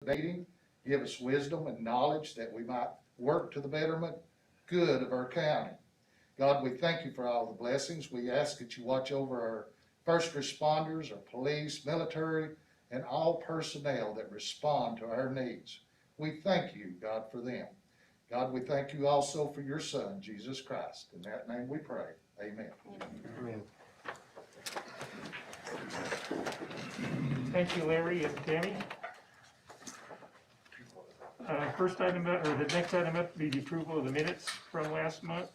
meeting. Give us wisdom and knowledge that we might work to the betterment, good of our county. God, we thank you for all the blessings. We ask that you watch over our first responders, our police, military, and all personnel that respond to our needs. We thank you, God, for them. God, we thank you also for your Son, Jesus Christ. In that name we pray. Amen. Amen. Thank you, Larry and Tammy. First item, or the next item up will be the approval of the minutes from last month.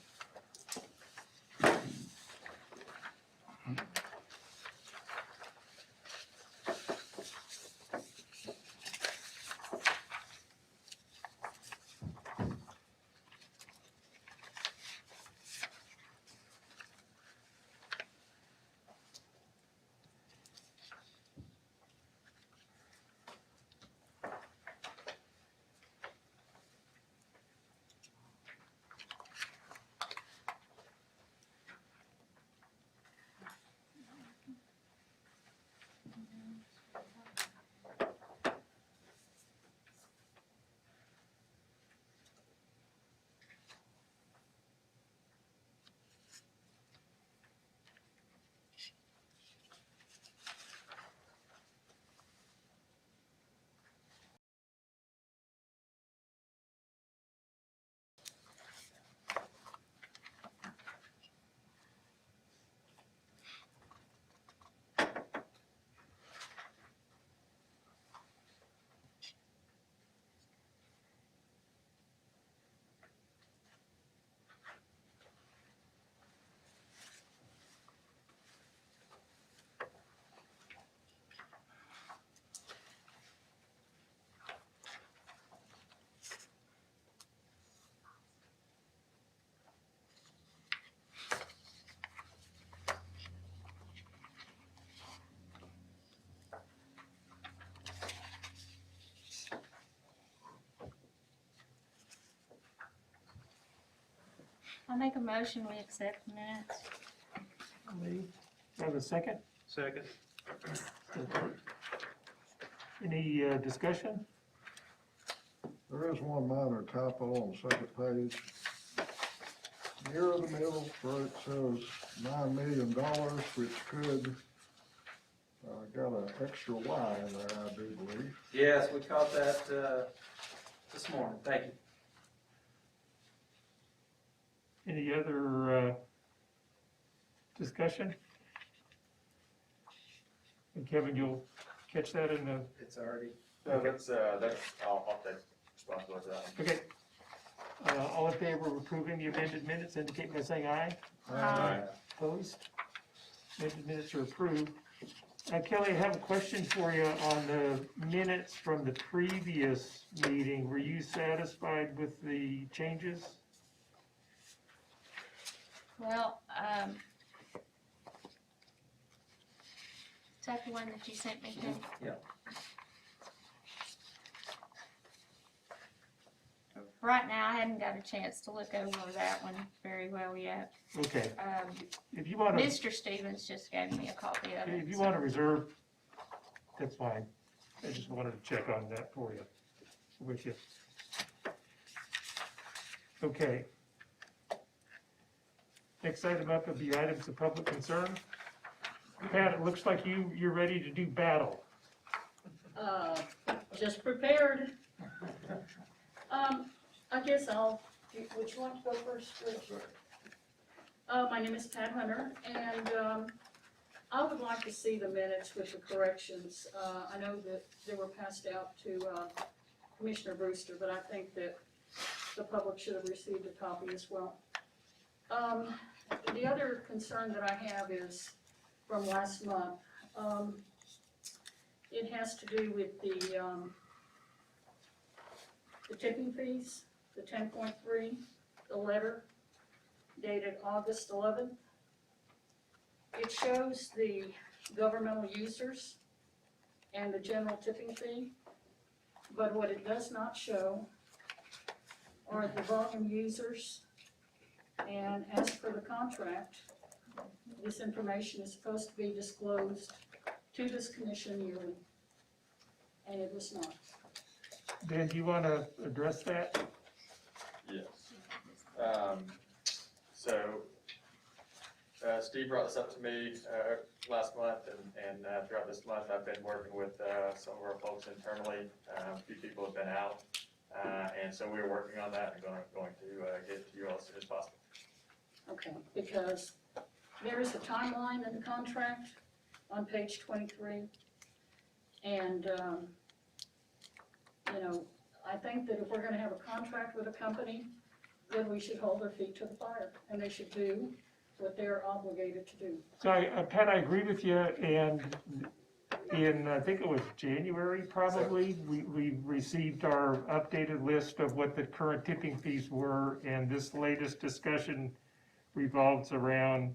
I'll make a motion, we accept the minutes. Lee, have a second? Second. Any discussion? There is one minor typo on the second page. Near the middle where it says $9 million, which could, got an extra Y in there, I do believe. Yes, we caught that this morning. Thank you. Any other discussion? And Kevin, you'll catch that in the, It's already. No, that's, I'll take responsibility for that. okay. All in favor of approving the amended minutes indicate by saying aye. Aye. Opposed? Amended minutes are approved. Kelly, I have a question for you on the minutes from the previous meeting. Were you satisfied with the changes? Well, is that the one that you sent me to? Yeah. Right now, I hadn't got a chance to look over that one very well yet. Okay. If you want to, Mr. Stevens just gave me a copy of it. if you want to reserve, that's fine. I just wanted to check on that for you, with you. Okay. Next item up will be items of public concern. Pat, it looks like you're ready to do battle. Just prepared. I guess would you like to go first, Rich? My name is Pat Hunter, and I would like to see the minutes with the corrections. I know that they were passed out to Commissioner Brewster, but I think that the public should have received a copy as well. The other concern that I have is from last month. It has to do with the tipping fees, the 10.3, the letter dated August 11th. It shows the governmental users and the general tipping fee, but what it does not show are the volume users. And as per the contract, this information is supposed to be disclosed to this commission yearly, and it was not. Ben, do you want to address that? Yes. So, Steve brought this up to me, last month, and throughout this month, I've been working with, some of our folks internally. A few people have been out, and so we're working on that and going to, get it to you all as soon as possible. Okay, because there is a timeline in the contract on page 23. And, you know, I think that if we're gonna have a contract with a company, then we should hold their feet to the fire, and they should do what they're obligated to do. So Pat, I agree with you, and in, I think it was January probably, we received our updated list of what the current tipping fees were, and this latest discussion revolves around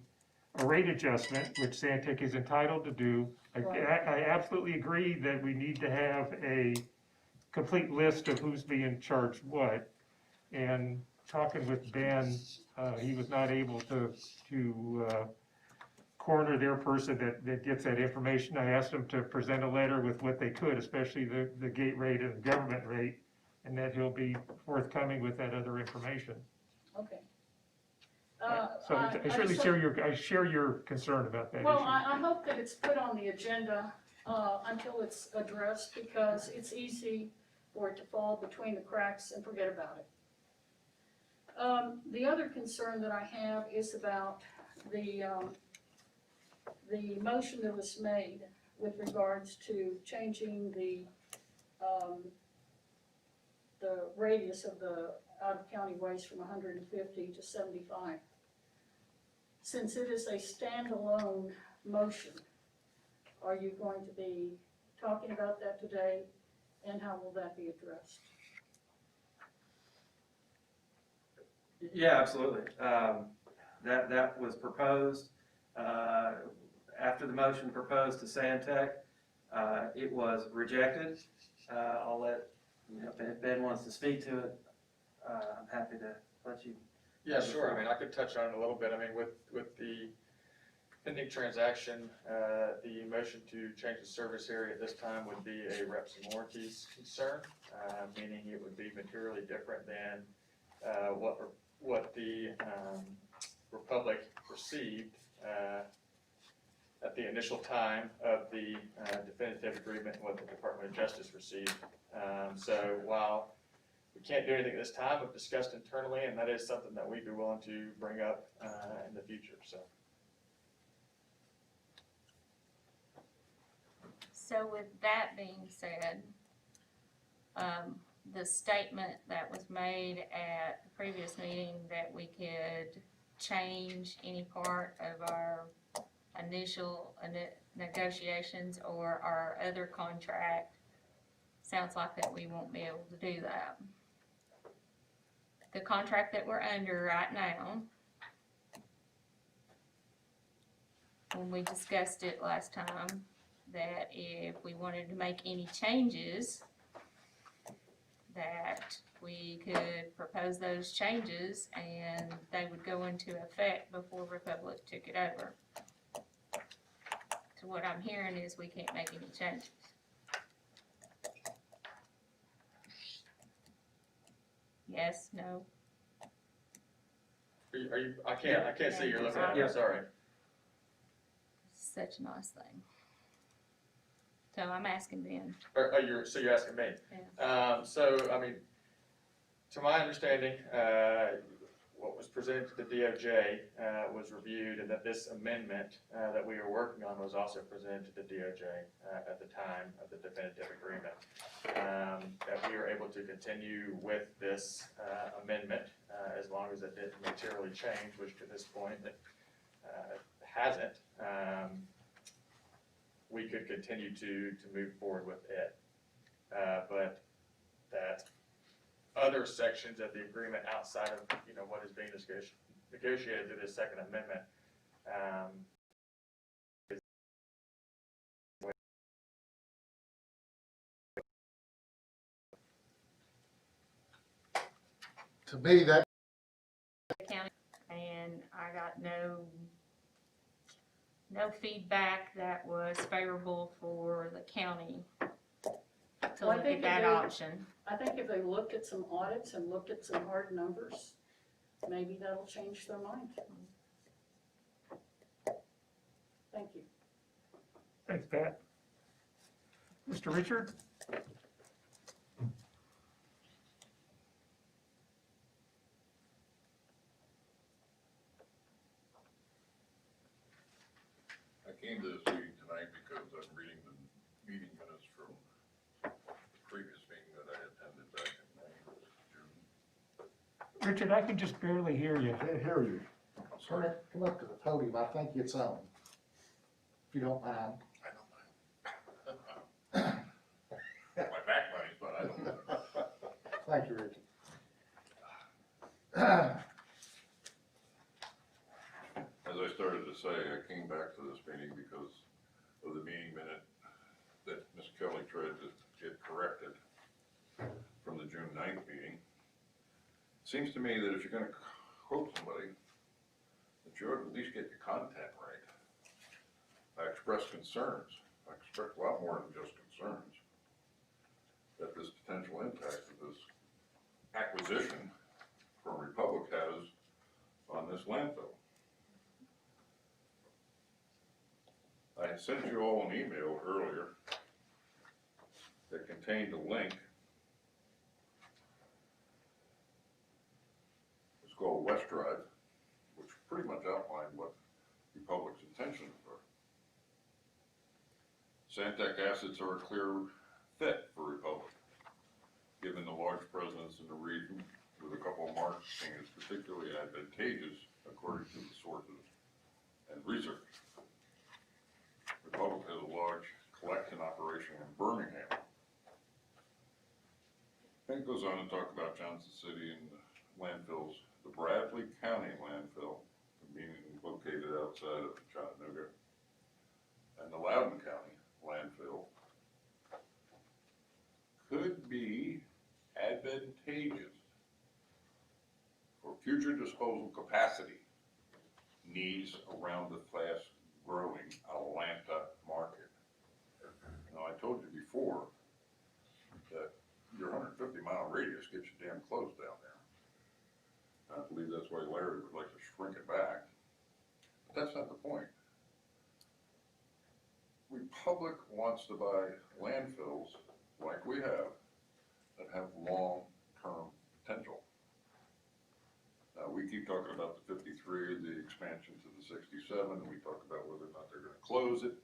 a rate adjustment, which Santec is entitled to do. I absolutely agree that we need to have a complete list of who's being charged what, and talking with Ben, he was not able to corner their person that gets that information. I asked him to present a letter with what they could, especially the gate rate and government rate, and that he'll be forthcoming with that other information. Okay. So I certainly share your concern about that Well, issue. I hope that it's put on the agenda, until it's addressed, because it's easy for it to fall between the cracks and forget about it. The other concern that I have is about the motion that was made with regards to changing the radius of the out-of-county waste from 150 to 75. Since it is a standalone motion, are you going to be talking about that today, and how will that be addressed? Yeah, absolutely. That was proposed, after the motion proposed to Santec, it was rejected. I'll let, if Ben wants to speak to it, I'm happy to let you. Yeah, sure. I mean, I could touch on it a little bit. I mean, with the pending transaction, the motion to change the service area at this time would be a reps and warranties concern, meaning it would be materially different than what the Republic received at the initial time of the definitive agreement and what the Department of Justice received. So while we can't do anything at this time, we've discussed internally, and that is something that we'd be willing to bring up in the future. So with that being said, the statement that was made at the previous meeting that we could change any part of our initial negotiations or our other contract, sounds like that we won't be able to do that. The contract that we're under right now, when we discussed it last time, that if we wanted to make any changes, that we could propose those changes and they would go into effect before Republic took it over. So what I'm hearing is we can't make any changes. Yes, no? Are you? I can't see you're looking at me. Yeah. I'm sorry. Such a nice thing. So I'm asking Ben. So you're asking me? Yeah. So I mean, to my understanding, what was presented to the DOJ was reviewed, and that this amendment that we are working on was also presented to the DOJ at the time of the definitive agreement. That we were able to continue with this amendment as long as it didn't materially change, which to this point it hasn't. We could continue to move forward with it, but that other sections of the agreement outside of what is being negotiated through this second amendment To me, that County, and I got no feedback that was favorable for the county to Well, I look think at that if they- option. I think if they looked at some audits and looked at some hard numbers, maybe that'll change their mind. Thank you. Thanks, Pat. Mr. Richard? I came to this meeting tonight because I'm reading the meeting minutes from the previous meeting that I attended back in June. Richard, I can just barely hear you. Can't hear you. I'm Come sorry. up, come up to the podium, I think it's on, if you don't mind. I don't mind. My back money's, but I don't mind. Thank you, Ricky. As I started to say, I came back to this meeting because of the meeting minute that Ms. Kelly tried to get corrected from the June 9th meeting. Seems to me that if you're gonna quote somebody, that you ought to at least get your content right. I expressed concerns. I expressed a lot more than just concerns. That this potential impact of this acquisition from Republic has on this landfill. I had sent you all an email earlier that contained a link. It's called West Drive, which pretty much outlined what Republic's intentions were. Santec assets are a clear fit for Republic, given the large presence in the region, with a couple of marks being as particularly advantageous according to the sources and research. Republic has a large collection operation in Birmingham. Then it goes on to talk about Johnson City and the landfills, the Bradley County landfill, meaning located outside of Chattanooga, and the Loudon County landfill could be advantageous for future disposal capacity needs around the fast-growing Atlanta market. Now, I told you before that your 150-mile radius gets you damn close down there. I believe that's why Larry would like to shrink it back, but that's not the point. Republic wants to buy landfills like we have that have long-term potential. Now, we keep talking about the 53, the expansion to the 67, and we talk about whether or not they're gonna close it,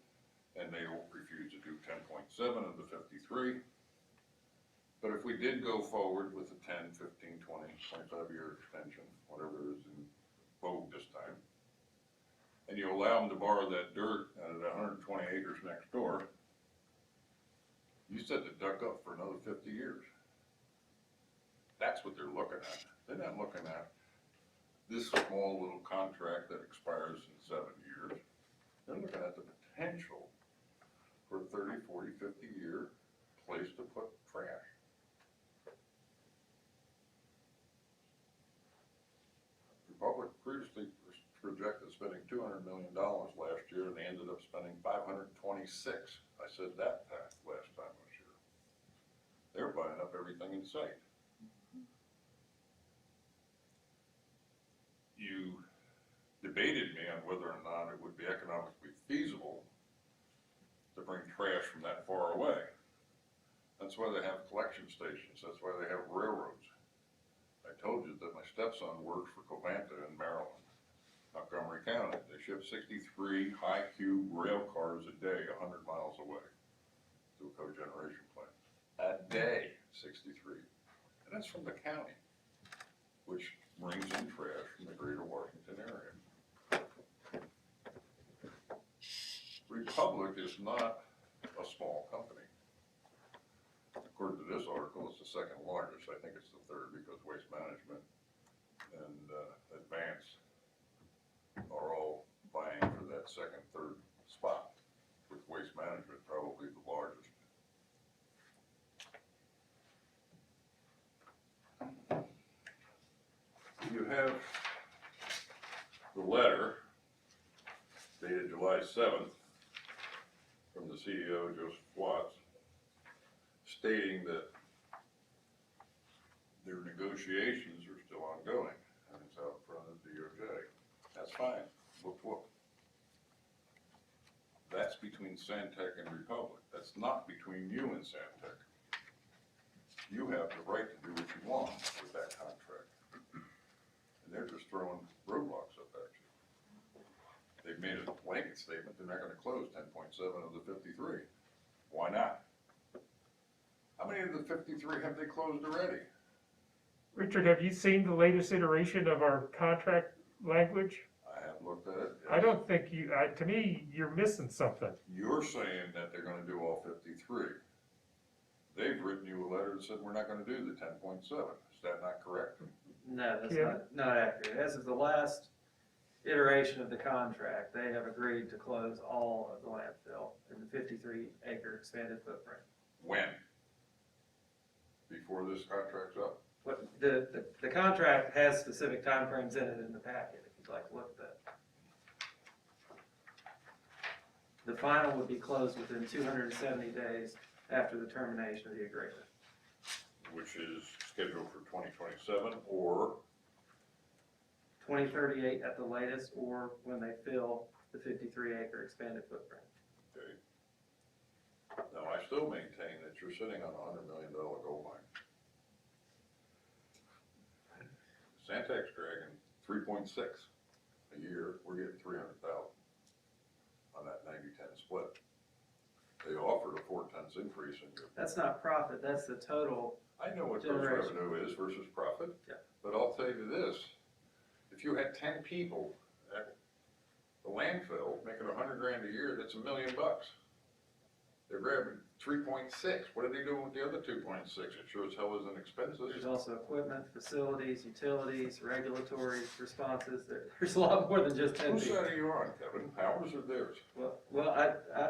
and they don't refuse to do 10.7 of the 53. But if we did go forward with a 10, 15, 20, 25-year extension, whatever is in vogue this time, and you allow them to borrow that dirt out of the 120 acres next door, you set the duck up for another 50 years. That's what they're looking at. They're not looking at this small little contract that expires in 7 years. They're looking at the potential for a 30, 40, 50-year place to put trash. Republic previously projected spending $200 million last year, and they ended up spending $526. I said that last time this year. They're buying up everything in sight. You debated me on whether or not it would be economically feasible to bring trash from that far away. That's why they have collection stations. That's why they have railroads. I told you that my stepson works for Covanta in Maryland, Montgomery County. They ship 63 high-cube rail cars a day, 100 miles away to a cogeneration plant. A day, 63. And that's from the county, which brings in trash from the greater Washington area. Republic is not a small company. According to this article, it's the second largest. I think it's the third because Waste Management and Advance are all vying for that second, third spot, with Waste Management probably the largest. You have the letter dated July 7th from the CEO, Joseph Watts, stating that their negotiations are still ongoing, and it's out in front of the DOJ. That's fine, whoop whoop. That's between Santec and Republic, that's not between you and Santec. You have the right to do what you want with that contract. And they're just throwing roadblocks up at you. They've made a blanket statement, they're not gonna close 10.7 of the 53. Why not? How many of the 53 have they closed already? Richard, have you seen the latest iteration of our contract language? I haven't looked at it. I don't think to me, you're missing something. You're saying that they're gonna do all 53. They've written you a letter that said we're not gonna do the 10.7. Is that not correct? No, that's Yeah. not accurate. As of the last iteration of the contract, they have agreed to close all of the landfill in the 53-acre expanded footprint. When? Before this contract's up? But the contract has specific timeframes in it in the packet, if you'd like to look at that. The final would be closed within 270 days after the termination of the agreement. Which is scheduled for 2027 or 2038 at the latest, or when they fill the 53-acre expanded footprint. okay. Now, I still maintain that you're sitting on a $100 million gold mine. Santec's dragging 3.6 a year, we're getting 300,000 on that 90-10 split. They offered a 4 tenths increase in your. That's not profit, that's the total. I know what gross Generation. revenue is versus profit. Yeah. But I'll tell you this, if you had 10 people at the landfill making $100,000 a year, that's $1 million. They're grabbing 3.6, what are they doing with the other 2.6? It sure as hell isn't expenses. There's also equipment, facilities, utilities, regulatory responses. There's a lot more than just 10 Whose people. side are you on, Kevin? Ours or theirs? Well,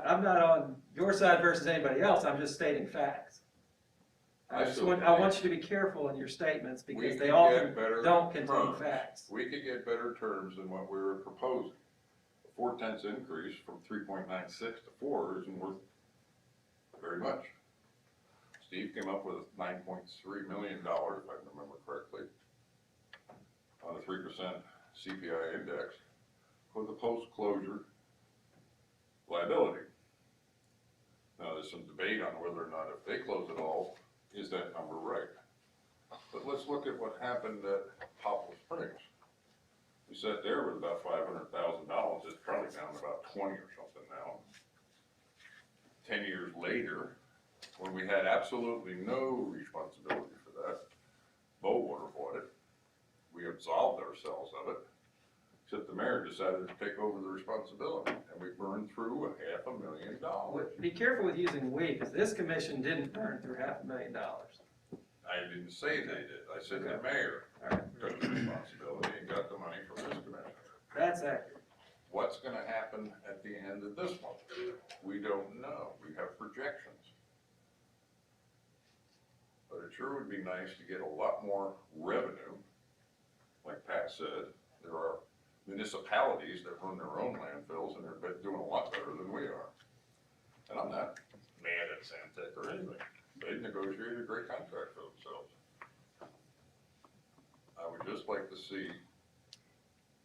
I'm not on your side versus anybody else, I'm just stating facts. I want you to be careful in your statements We because could they get often better don't contain terms. facts. We could get better terms than what we were proposing. A 4 tenths increase from 3.96 to 4 isn't worth very much. Steve came up with $9.3 million, if I remember correctly, on a 3% CPI index for the post-closure liability. Now, there's some debate on whether or not if they close it all, is that number right? But let's look at what happened at Poplar Springs. We sat there with about $500,000, it's probably down to about 20 or something now. 10 years later, when we had absolutely no responsibility for that, Bowater bought it. We absolved ourselves of it, except the mayor decided to take over the responsibility, and we burned through $500,000. Be careful with using we, because this commission didn't burn through $500,000. I didn't say they did, I said the Okay. mayor All right. took the responsibility and got the money from this commission. That's accurate. What's gonna happen at the end of this month? We don't know, we have projections. But it sure would be nice to get a lot more revenue. Like Pat said, there are municipalities that run their own landfills and they're doing a lot better than we are. And I'm not mad at Santec or anything, they negotiated a great contract for themselves. I would just like to see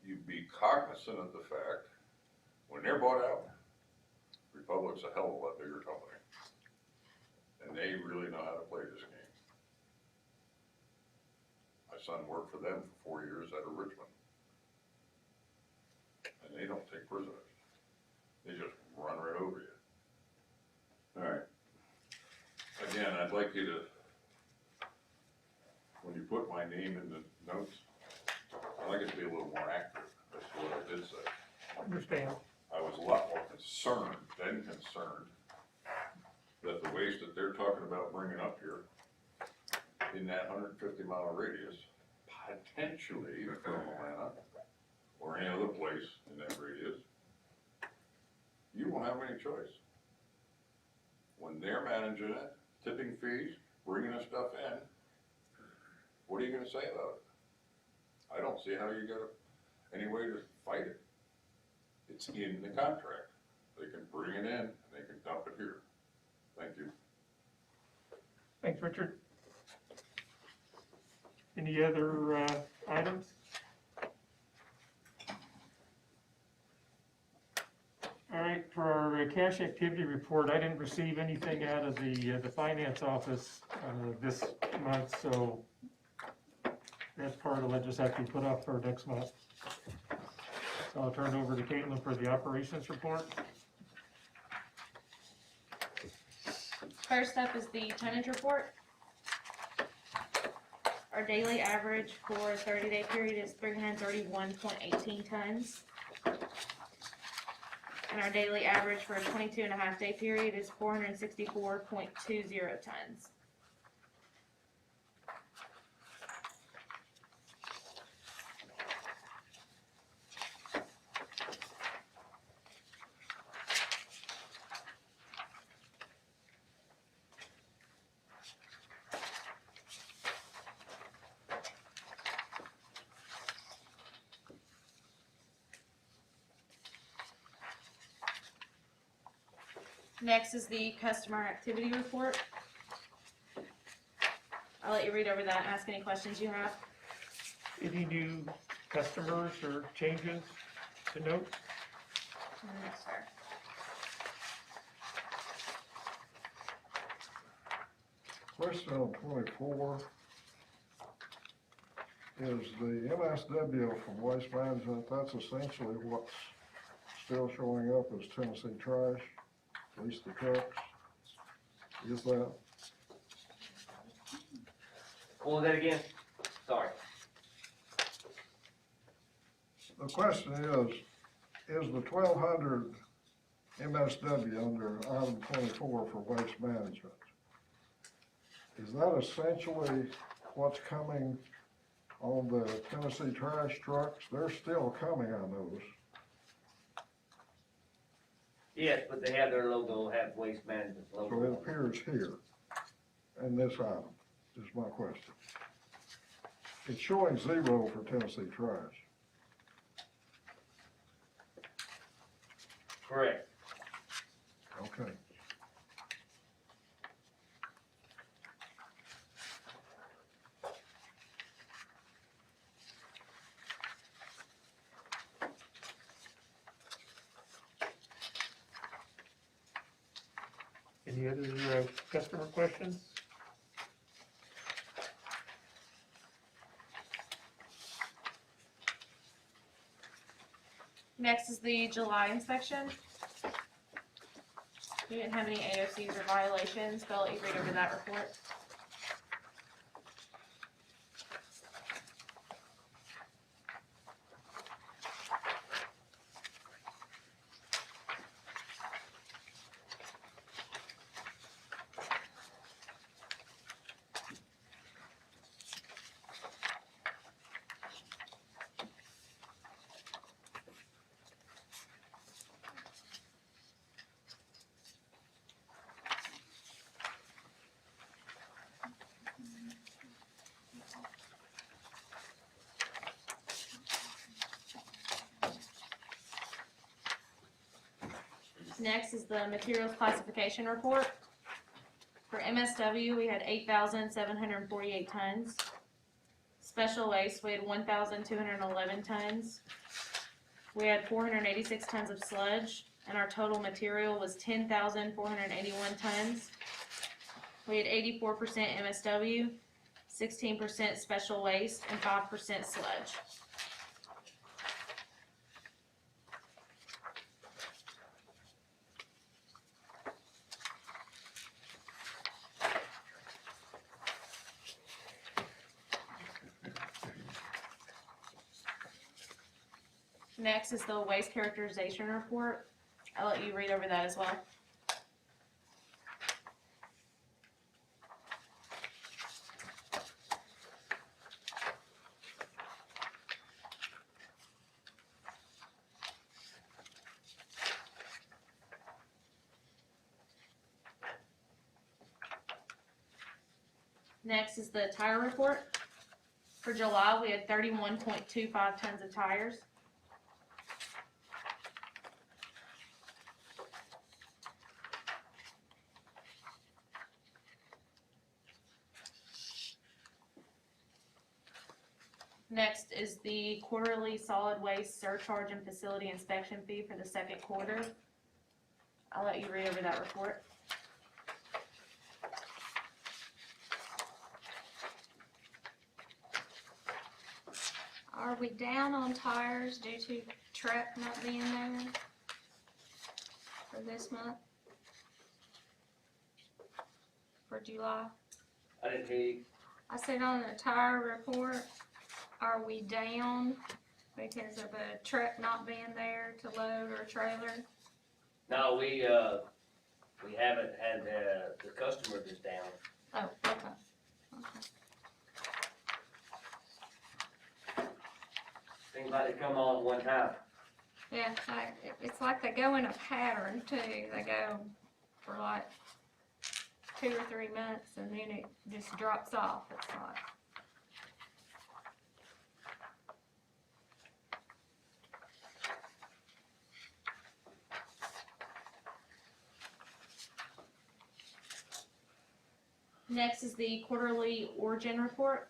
you be cognizant of the fact, when they're bought out, Republic's a hell of a lot bigger company. And they really know how to play this game. My son worked for them for 4 years out of Richmond. And they don't take prisoners. They just run right over you. All right. Again, I'd like you to, when you put my name in the notes, I'd like it to be a little more accurate. That's what I did say. Understand. I was a lot more concerned that the waste that they're talking about bringing up here in that 150-mile radius, potentially from Atlanta or any other place in that radius, you won't have any choice. When they're managing it, tipping fees, bringing the stuff in, what are you gonna say about it? I don't see how you got any way to fight it. It's in the contract. They can bring it in, and they can dump it here. Thank you. Thanks, Richard. Any other items? All right, for our cash activity report, I didn't receive anything out of the finance office this month, so that part will just have to be put off for next month. So I'll turn it over to Caitlin for the operations report. First up is the tonnage report. Our daily average for a 30-day period is 331.18 tons. And our daily average for a 22.5-day period is 464.20 tons. Next is the customer activity report. I'll let you read over that and ask any questions you have. Any new customers or changes to note? No, sir. Question on 24 is the MSW from Waste Management, that's essentially what's still showing up as Tennessee trash, at least the trucks. Is that? What was that again? Sorry. The question is the 1,200 MSW under item 24 for waste management, is that essentially what's coming on the Tennessee trash trucks? They're still coming, I notice. Yes, but they have their logo, have Waste Management So it logo. appears here in this item, is my question. It's showing 0 for Tennessee trash. Correct. Okay. Any other customer questions? Next is the July inspection. We didn't have any AOCs or violations, but I'll let you read over that report. Next is the materials classification report. For MSW, we had 8,748 tons. Special waste, we had 1,211 tons. We had 486 tons of sludge, and our total material was 10,481 tons. We had 84% MSW, 16% special waste, and 5% sludge. Next is the waste characterization report. I'll let you read over that as well. Next is the tire report. For July, we had 31.25 tons of tires. Next is the quarterly solid waste surcharge and facility inspection fee for the second quarter. I'll let you read over that report. Are we down on tires due to truck not being there for this month? For July? I didn't hear you. I said on the tire report, are we down because of a truck not being there to load or a trailer? No, we haven't had, the customer is down. Oh, okay. Okay. Seems like they come on at one time. Yeah, it's like they go in a pattern too. They go for like 2 or 3 months and then it just drops off. It's like. Next is the quarterly origin report.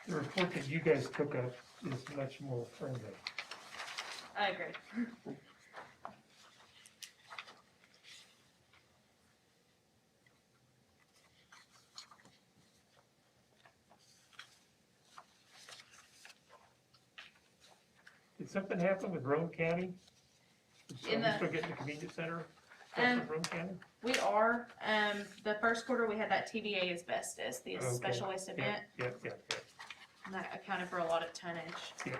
The report that you guys took up is much more friendly. I agree. Did something happen with Rome County? Are In we the- still getting the convenience center stuff with Rome County? We are, the first quarter we had that TVA asbestos, the Okay. special waste event, Yep. and that accounted for a lot of tonnage. Yeah.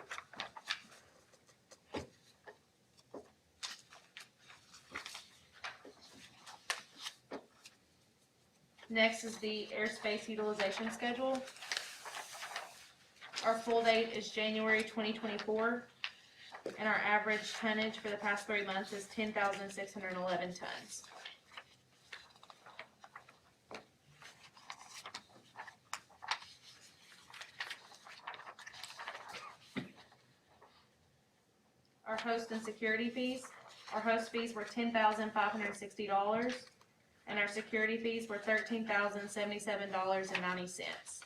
Next is the airspace utilization schedule. Our full date is January 2024, and our average tonnage for the past 3 months is 10,611 tons. Our host and security fees, our host fees were $10,560, and our security fees were $13,077.90.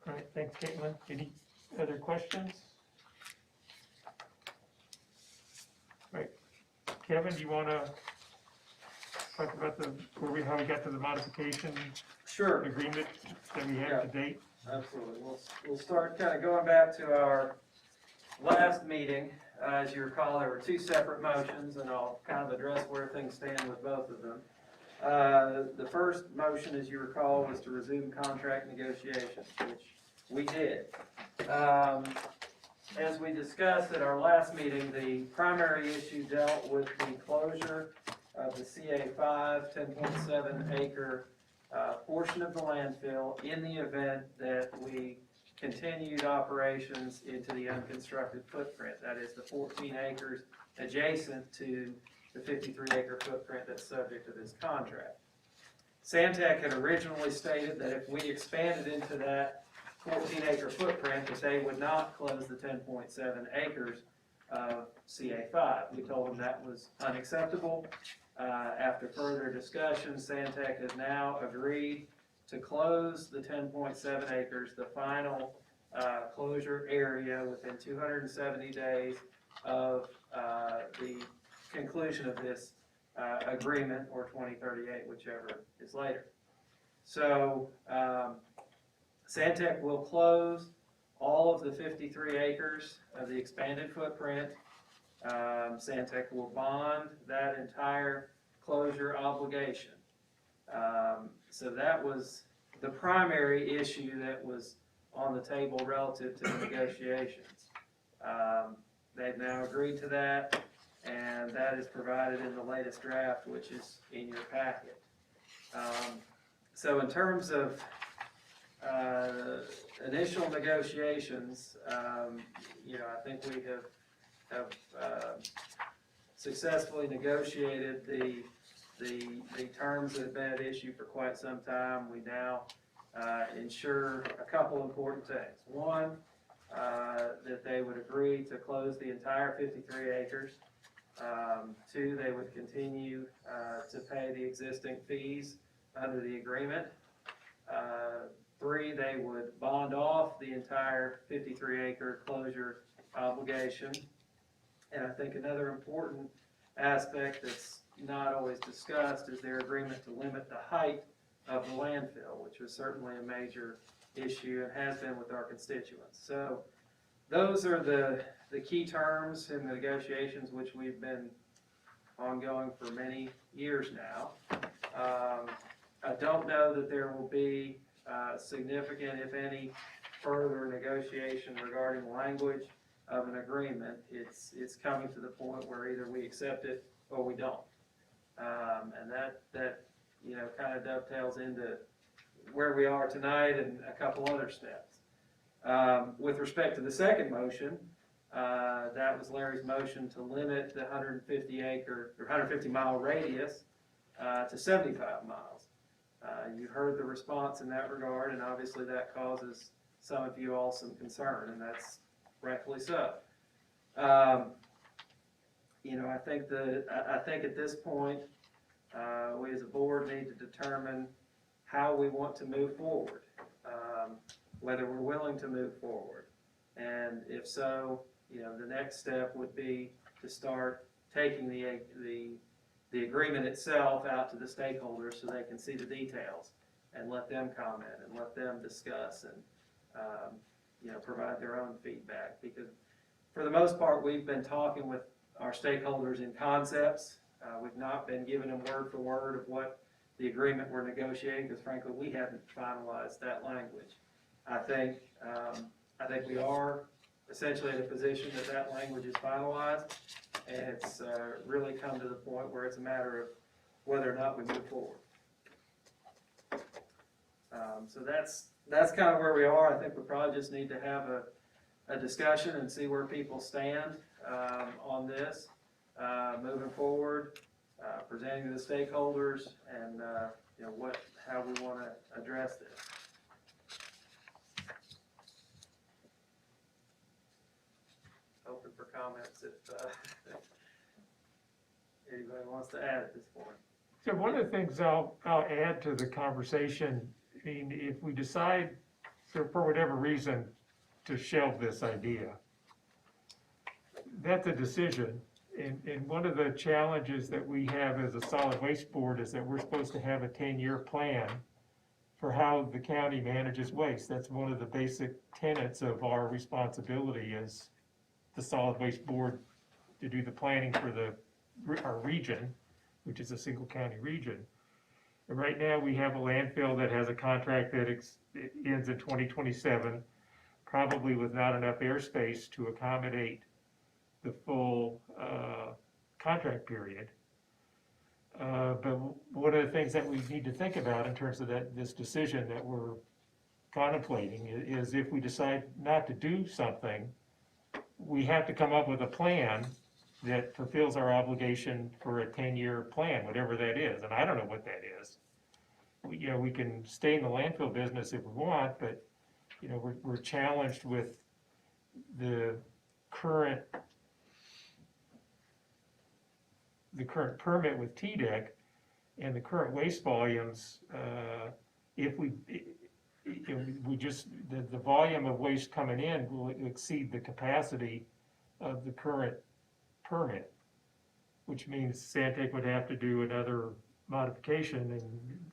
All right, thanks, Caitlin. Any other questions? All right, Kevin, do you wanna talk about how we got to the modification Sure. agreement that we have to date? Absolutely. We'll start kind of going back to our last meeting. As you recall, there were 2 separate motions, and I'll kind of address where things stand with both of them. The first motion, as you recall, was to resume contract negotiations, which we did. As we discussed at our last meeting, the primary issue dealt with the closure of the CA5 10.7 acre portion of the landfill in the event that we continued operations into the unconstructed footprint. That is the 14 acres adjacent to the 53 acre footprint that's subject to this contract. Santec had originally stated that if we expanded into that 14 acre footprint, that they would not close the 10.7 acres of CA5. We told them that was unacceptable. After further discussion, Santec has now agreed to close the 10.7 acres, the final closure area, within 270 days of the conclusion of this agreement, or 2038, whichever is later. So Santec will close all of the 53 acres of the expanded footprint. Santec will bond that entire closure obligation. So that was the primary issue that was on the table relative to the negotiations. They've now agreed to that, and that is provided in the latest draft, which is in your packet. So in terms of initial negotiations, I think we have successfully negotiated the terms that have been at issue for quite some time. We now ensure a couple important things. One, that they would agree to close the entire 53 acres. Two, they would continue to pay the existing fees under the agreement. Three, they would bond off the entire 53-acre closure obligation. And I think another important aspect that's not always discussed is their agreement to limit the height of the landfill, which was certainly a major issue and has been with our constituents. So those are the key terms in the negotiations, which we've been ongoing for many years now. I don't know that there will be significant, if any, further negotiation regarding language of an agreement. It's coming to the point where either we accept it or we don't. And that you know, kind of dovetails into where we are tonight and a couple other steps. With respect to the second motion, that was Larry's motion to limit the 150-acre or 150-mile radius to 75 miles. You heard the response in that regard, and obviously that causes some of you all some concern, and that's rightfully so. You know, I think at this point, we as a board need to determine how we want to move forward, whether we're willing to move forward. And if so, you know, the next step would be to start taking the agreement itself out to the stakeholders so they can see the details and let them comment and let them discuss and, you know, provide their own feedback. Because for the most part, we've been talking with our stakeholders in concepts. We've not been giving them word for word of what the agreement we're negotiating, because frankly, we haven't finalized that language. I think we are essentially in a position that language is finalized, and it's really come to the point where it's a matter of whether or not we move forward. So that's kind of where we are. I think we probably just need to have a discussion and see where people stand on this moving forward, presenting to the stakeholders, and you know, how we want to address this. Open for comments if anybody wants to add at this point. So one of the things I'll add to the conversation, I mean, if we decide, so for whatever reason, to shelve this idea, that's a decision. And one of the challenges that we have as a solid waste board is that we're supposed to have a 10-year plan for how the county manages waste. That's one of the basic tenets of our responsibility as the solid waste board, to do the planning for our region, which is a single county region. And right now we have a landfill that has a contract that ends in 2027, probably with not enough airspace to accommodate the full contract period. But one of the things that we need to think about in terms of this decision that we're contemplating is if we decide not to do something, we have to come up with a plan that fulfills our obligation for a 10-year plan, whatever that is. And I don't know what that is. We can stay in the landfill business if we want, but we're challenged with the current permit with TDEC and the current waste volumes. If the volume of waste coming in will exceed the capacity of the current permit, which means Santec would have to do another modification, and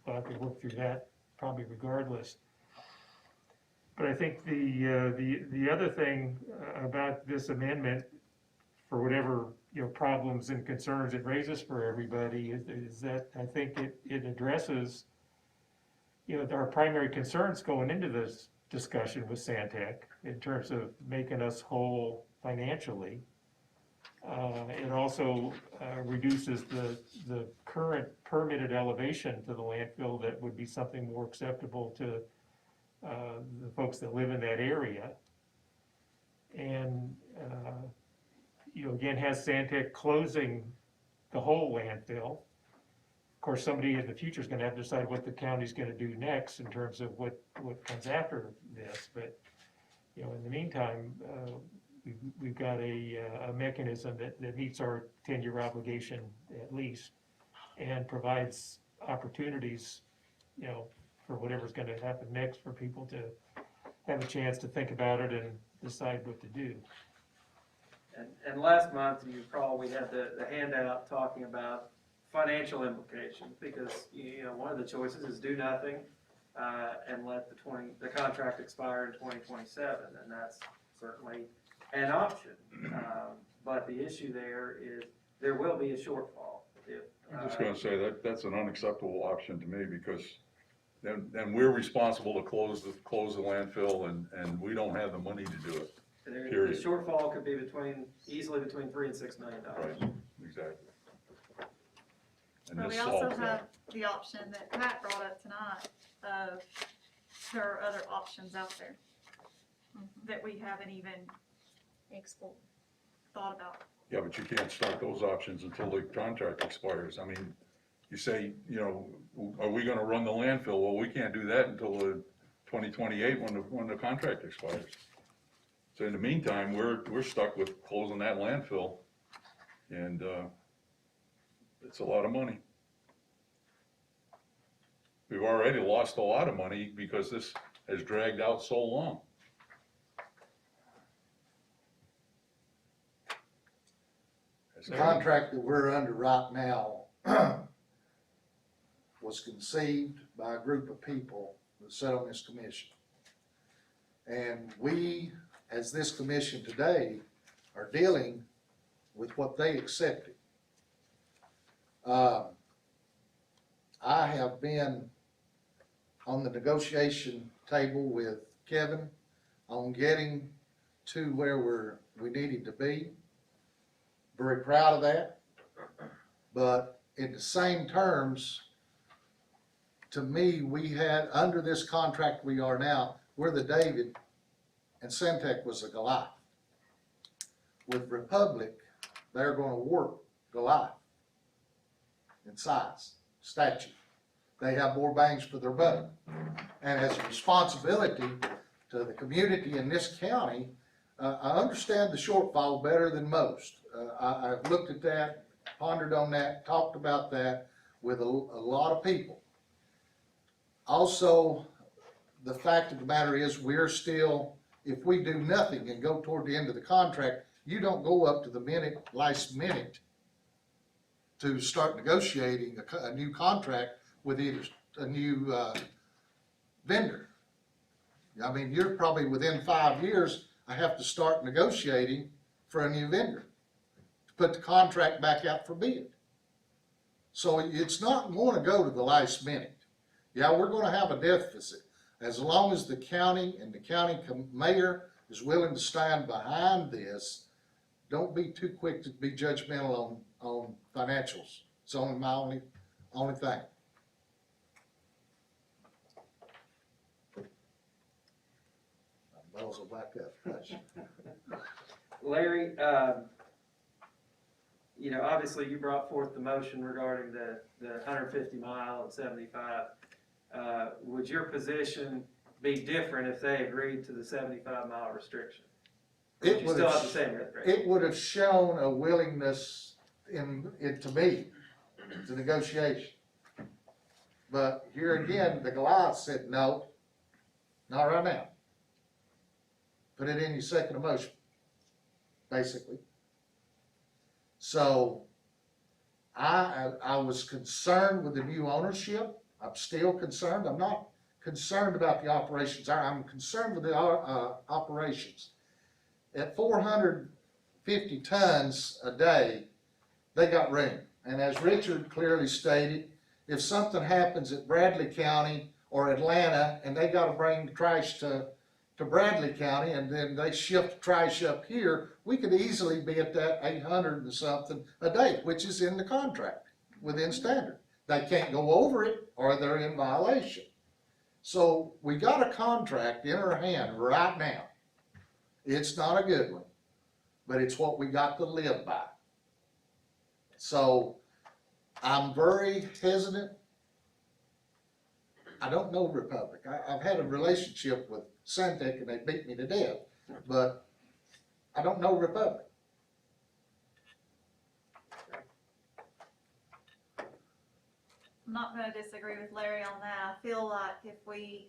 we'll have to work through that probably regardless. But I think the other thing about this amendment, for whatever problems and concerns it raises for everybody, is that I think it addresses our primary concerns going into this discussion with Santec in terms of making us whole financially. It also reduces the current permitted elevation to the landfill that would be something more acceptable to the folks that live in that area. And again, has Santec closing the whole landfill. Of course, somebody in the future is gonna have to decide what the county's gonna do next in terms of what comes after this, but, you know, in the meantime, we've got a mechanism that meets our 10-year obligation at least, and provides opportunities, you know, for whatever's gonna happen next, for people to have a chance to think about it and decide what to do. And last month, you recall, we had the handout talking about financial implications, because, you know, one of the choices is do nothing, and let the contract expire in 2027, and that's certainly an option. But the issue there is, there will be a shortfall if. I'm just gonna say that's an unacceptable option to me, because then we're responsible to close the landfill, and we don't have the money to do it. The Period. shortfall could be easily between $3 and $6 million. Right, exactly. And But this we also solves have that. the option that Pat brought up tonight of there are other options out there that we haven't even Export. thought about. Yeah, but you can't start those options until the contract expires. I mean, you say, you know, are we gonna run the landfill? Well, we can't do that until 2028 when the contract expires. So in the meantime, we're stuck with closing that landfill, and it's a lot of money. We've already lost a lot of money because this has dragged out so long. The contract that we're under right now was conceived by a group of people that sat on this commission. And we, as this commission today, are dealing with what they accepted. I have been on the negotiation table with Kevin on getting to where we needed to be. Very proud of that. But in the same terms, to me, we had, under this contract we are now, we're the David and Centec was the Goliath. With Republic, they're gonna work Goliath in size, stature. They have more bangs for their buck. And as a responsibility to the community in this county, I understand the shortfall better than most. I've looked at that, pondered on that, talked about that with a lot of people. Also, the fact of the matter is, we're still, if we do nothing and go toward the end of the contract, you don't go up to the last minute to start negotiating a new contract with either a new vendor. I mean, you're probably within 5 years, I have to start negotiating for a new vendor to put the contract back out for bid. So it's not going to go to the last minute. Yeah, we're going to have a deficit. As long as the county and the county mayor is willing to stand behind this, don't be too quick to be judgmental on financials. It's only my only thing. Bells will back up. Larry, you know, obviously you brought forth the motion regarding the 150 mile and 75. Would your position be different if they agreed to the 75 mile restriction? Or would you still have the same rate? It would have shown a willingness in it to me, to negotiation. But here again, the Goliath said, no, not right now. Put it in your second motion, basically. So I was concerned with the new ownership. I'm still concerned. I'm not concerned about the operations. I'm concerned with the operations. At 450 tons a day, they got room. And as Richard clearly stated, if something happens at Bradley County or Atlanta and they got to bring the trash to Bradley County and then they shift trash up here, we could easily be at that 800 and something a day, which is in the contract, within standard. They can't go over it or they're in violation. So we got a contract in our hand right now. It's not a good one. but it's what we got to live by. So I'm very hesitant. I don't know Republic. I've had a relationship with Santec and they beat me to death, but I don't know Republic. I'm not gonna disagree with Larry on that. I feel like if we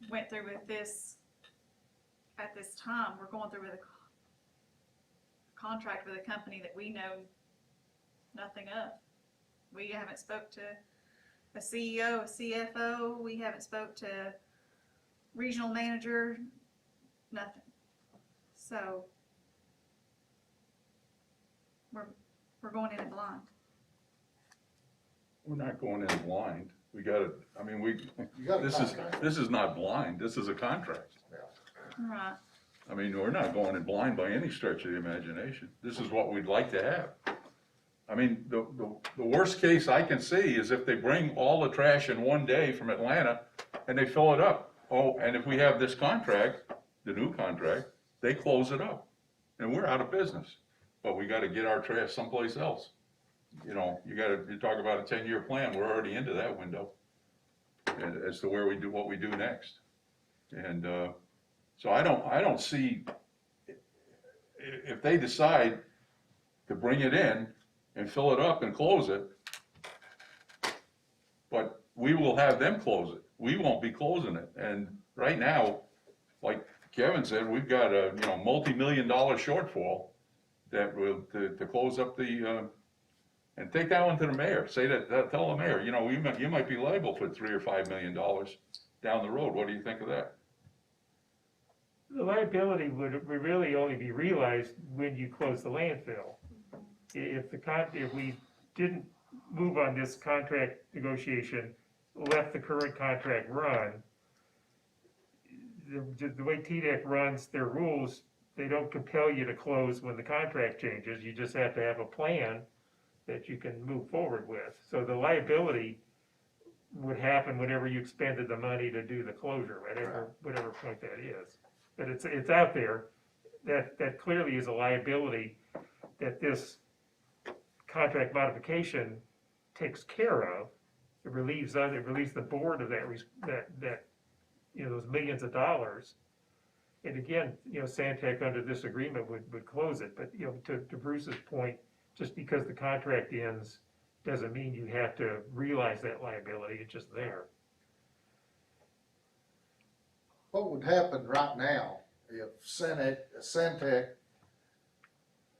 went through with this at this time, we're going through with a contract with a company that we know nothing of. We haven't spoke to a CEO, a CFO, we haven't spoke to regional manager, nothing. So we're going in it blind. We're not going in blind. We gotta, I mean, You got a contract. this is not blind, this is a contract. Right. I mean, we're not going in blind by any stretch of the imagination. This is what we'd like to have. I mean, the worst case I can see is if they bring all the trash in one day from Atlanta and they fill it up. Oh, and if we have this contract, the new contract, they close it up and we're out of business. But we gotta get our trash someplace else. You know, you talk about a 10-year plan, we're already into that window as to where we do what we do next. And, so I don't see, if they decide to bring it in and fill it up and close it, but we will have them close it. We won't be closing it. And right now, like Kevin said, we've got a, multi-million-dollar shortfall that will, to close up the, and take that one to the mayor. Say that, tell the mayor, you might be liable for $3 or $5 million down the road. What do you think of that? The liability would really only be realized when you close the landfill. If we didn't move on this contract negotiation, left the current contract run, the way TDEC runs their rules, they don't compel you to close when the contract changes. You just have to have a plan that you can move forward with. So the liability would happen whenever you expended the money to do the closure, whatever point that is. But it's out there, that clearly is a liability that this contract modification takes care of. It relieves the board of that those millions of dollars. And again, Santec under this agreement would close it, but to Bruce's point, just because the contract ends doesn't mean you have to realize that liability, it's just there. What would happen right now if Santec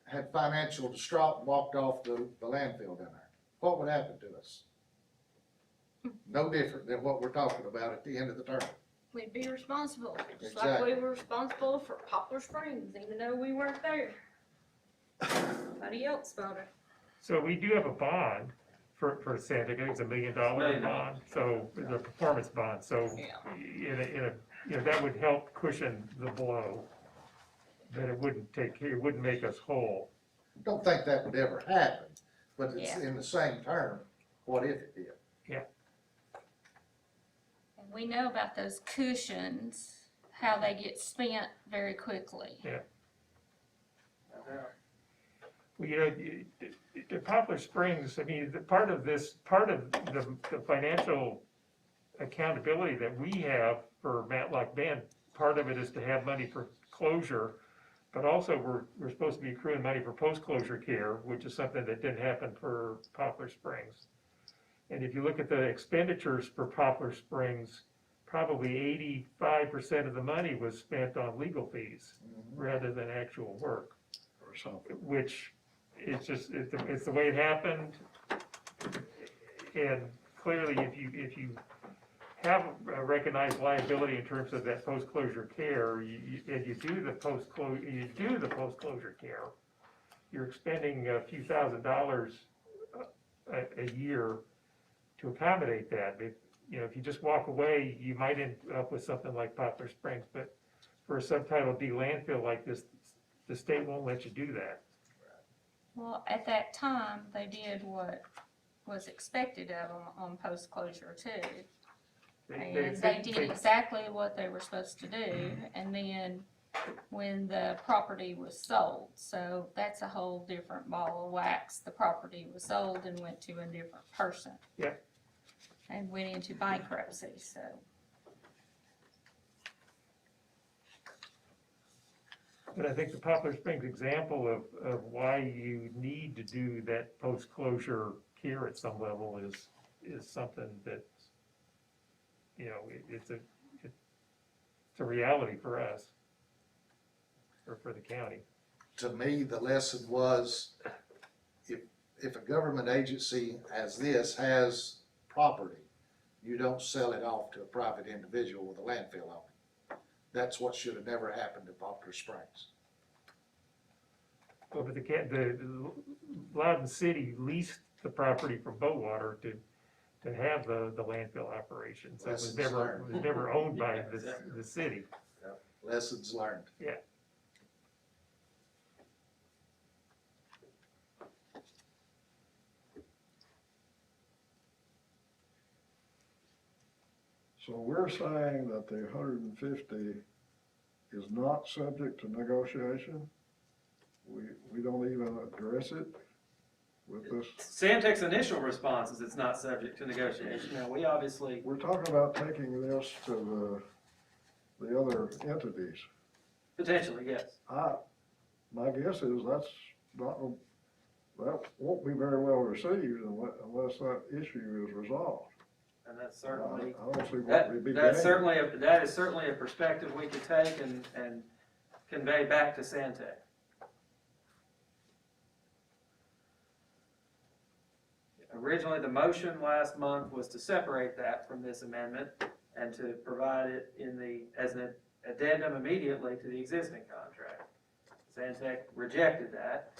had financial distraught and walked off the landfill down there? What would happen to us? No different than what we're talking about at the end of the term. We'd be responsible, just like Exactly. we were responsible for Poplar Springs, even though we weren't there. Nobody else bought it. So we do have a bond for Santec, I think it's $1 million $1 million. bond, so it's a performance bond, so that would help cushion the blow, but it wouldn't make us whole. Don't think that would ever happen, but it's Yeah. in the same term, what if it did? And we know about those cushions, how they get spent very quickly. Well, the Poplar Springs, I mean, part of the financial accountability that we have for Matlock Bend, part of it is to have money for closure, but also we're supposed to be accruing money for post-closure care, which is something that didn't happen for Poplar Springs. And if you look at the expenditures for Poplar Springs, probably 85% of the money was spent on legal fees rather than actual work. Or something. Which it's the way it happened. And clearly, if you have a recognized liability in terms of that post-closure care, and you do the post-closure care, you're expending a few $1,000s a year to accommodate that. If you just walk away, you might end up with something like Poplar Springs, but for a Subtitle D landfill like this, the state won't let you do that. Well, at that time, they did what was expected of them on post-closure too. And they did exactly what they were supposed to do, and then when the property was sold, so that's a whole different ball of wax. The property was sold and went to a different person. Yeah. And went into bankruptcy, so. But I think the Poplar Springs example of why you need to do that post-closure care at some level is something that, you know, it's a reality for us, or for the county. To me, the lesson was, if a government agency as this has property, you don't sell it off to a private individual with a landfill on it. That's what should have never happened at Poplar Springs. Well, but the Loudon City leased the property from Bowater to have the landfill operation, so it was Lessons never, learned. it was never owned by Yeah, the city. Lessons learned. So we're saying that the 150 is not subject to negotiation? We don't even address it with this? Santec's initial response is it's not subject to negotiation. Now, we obviously, We're talking about taking this to the other entities. potentially, yes. My guess is that won't be very well received unless that issue is resolved. And that's certainly, I don't see what we'd be that is gaining. certainly a perspective we could take and convey back to Santec. Originally, the motion last month was to separate that from this amendment and to provide it as an addendum immediately to the existing contract. Santec rejected that,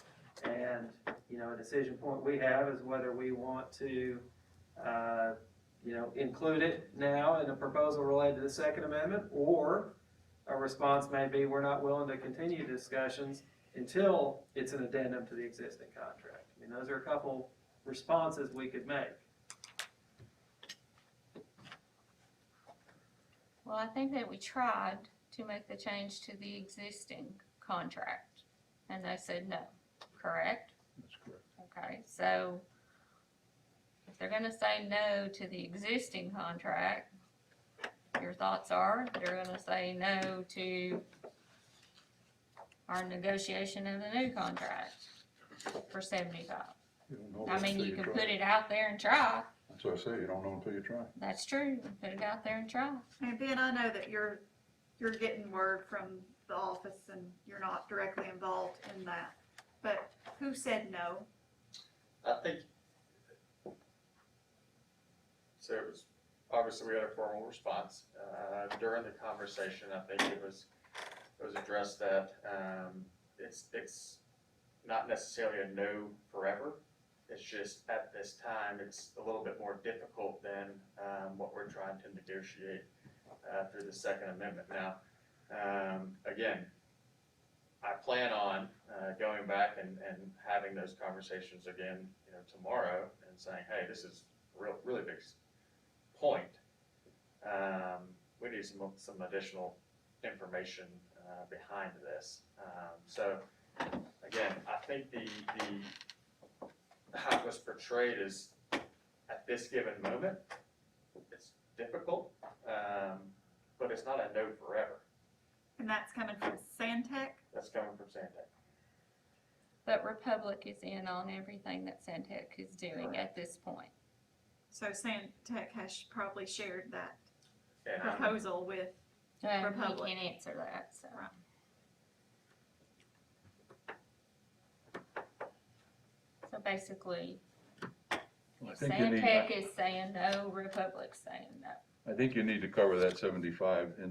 and, you know, a decision point we have is whether we want to, include it now in a proposal related to the Second Amendment, or a response may be we're not willing to continue discussions until it's an addendum to the existing contract. I mean, those are a couple responses we could make. Well, I think that we tried to make the change to the existing contract, and they said no, correct? That's correct. Okay, so if they're gonna say no to the existing contract, your thoughts are they're gonna say no to our negotiation of the new contract for 75. You don't know I that mean, until you can try. put it out there and try. That's what I say, you don't know until you try. That's true. Put it out there and try. And Ben, I know that you're getting word from the office and you're not directly involved in that, but who said no? I think, so it was, obviously we had a formal response. During the conversation, I think it was addressed that, it's not necessarily a no forever. It's just at this time, it's a little bit more difficult than, what we're trying to negotiate, through the Second Amendment. Now, again, I plan on, going back and having those conversations again, tomorrow and saying, hey, this is a really big point. We need some additional information, behind this. So again, I think how it was portrayed is at this given moment, it's difficult, but it's not a no forever. And that's coming from Santec? That's coming from Santec. But Republic is in on everything that Santec is doing at this point. So Santec has probably shared that And proposal with, He Republic. can't answer that, so. So basically, I think you need, Santec is saying no, Republic's saying no. I think you need to cover that 75 in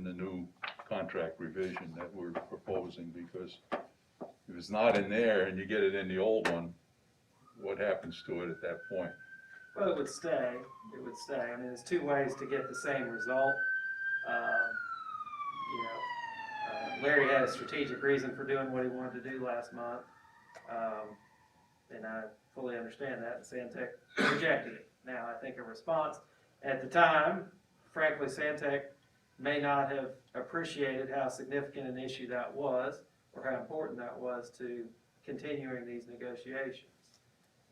the new contract revision that we're proposing, because if it's not in there and you get it in the old one, what happens to it at that point? Well, it would stay. It would stay. I mean, there's two ways to get the same result. Larry had a strategic reason for doing what he wanted to do last month, and I fully understand that. And Santec rejected it. Now, I think a response at the time frankly, Santec may not have appreciated how significant an issue that was, or how important that was to continuing these negotiations.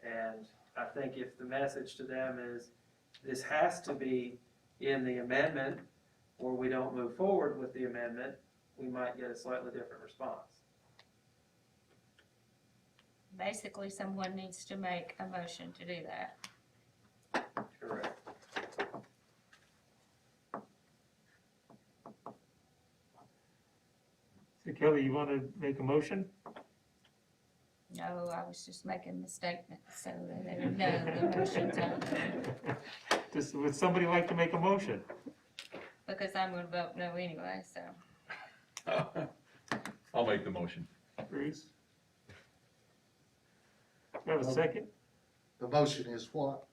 And I think if the message to them is, this has to be in the amendment, or we don't move forward with the amendment, we might get a slightly different response. Basically, someone needs to make a motion to do that. Correct. So Kelly, you wanna make a motion? No, I was just making the statement so that they would know the motion's on there. Would somebody like to make a motion? Because I'm gonna vote no anyway, so. I'll make the motion. Bruce? You have a second? The motion is what?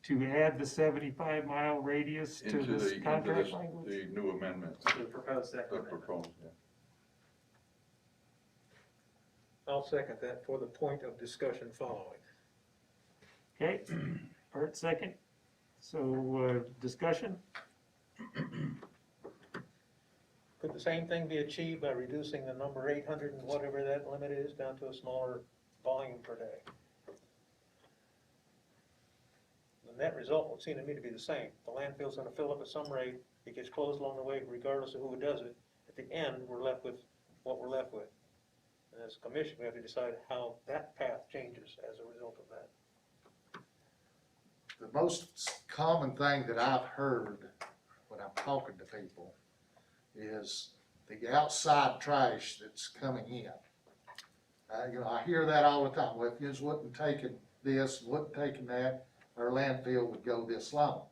To add the 75-mile radius to Into this the, into contract this, language? the new amendment, The proposed second the amendment. proposed, yeah. I'll second that for the point of discussion following. Okay, Art second. So, discussion? Could the same thing be achieved by reducing the number 800 and whatever that limit is down to a smaller volume per day? The net result would seem to me to be the same. The landfill's gonna fill up at some rate, it gets closed along the way regardless of who does it. At the end, we're left with what we're left with. And as a commission, we have to decide how that path changes as a result of that. The most common thing that I've heard when I'm talking to people is the outside trash that's coming in. I hear that all the time. Well, if you just wasn't taking this, wasn't taking that, our landfill would go this long.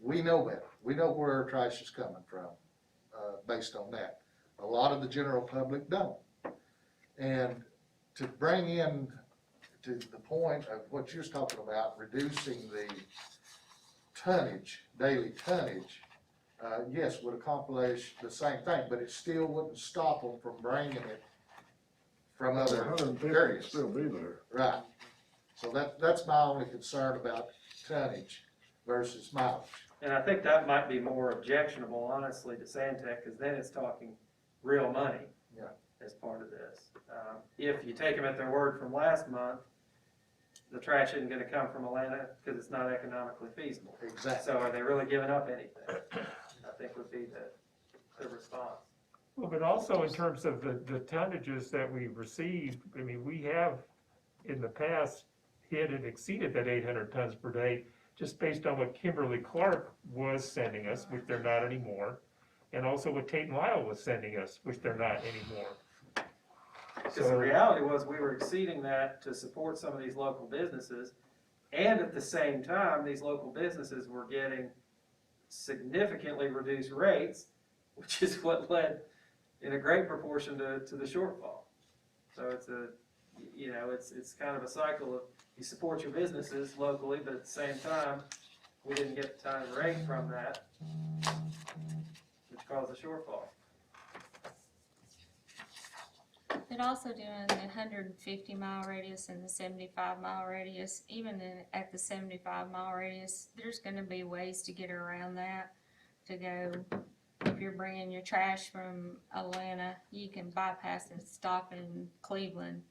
We know better. We know where our trash is coming from, based on that. A lot of the general public don't. And to bring in to the point of what you're talking about, reducing the tonnage, daily tonnage, yes, would accomplish the same thing, but it still wouldn't stop them from bringing it from other 150 would areas. still be there. Right. So that's my only concern about tonnage versus mileage. And I think that might be more objectionable, honestly, to Santec, because then it's talking real money. Yeah. As part of this. If you take them at their word from last month, the trash isn't gonna come from Atlanta because it's not economically feasible. Exactly. So are they really giving up anything? I think would be the response. Well, but also in terms of the tonnages that we've received, I mean, we have in the past hit and exceeded that 800 tons per day, just based on what Kimberly Clark was sending us, which they're not anymore, and also what Tate and Lyle was sending us, which they're not anymore. Because the reality was we were exceeding that to support some of these local businesses. And at the same time, these local businesses were getting significantly reduced rates, which is what led in a great proportion to the shortfall. So it's it's kind of a cycle of you support your businesses locally, but at the same time, we didn't get the time rate from that, which caused the shortfall. But also doing the 150-mile radius and the 75-mile radius, even at the 75-mile radius, there's gonna be ways to get around that, to go, if you're bringing your trash from Atlanta, you can bypass and stop in Cleveland.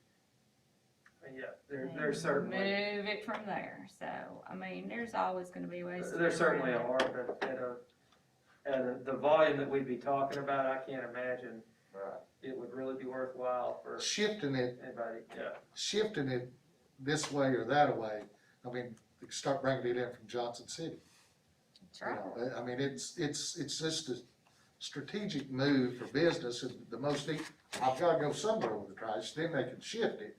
And yeah, there's certainly, Move it from there, so, I mean, there's always gonna be ways to get there's certainly a around it. hard, but at the volume that we'd be talking about, I can't imagine Right. it would really be worthwhile for Shifting it this way or that way, I mean, start bringing it in from Johnson City. That's right. I mean, it's just a strategic move for business, and I've gotta go somewhere with the trash, then they can shift it.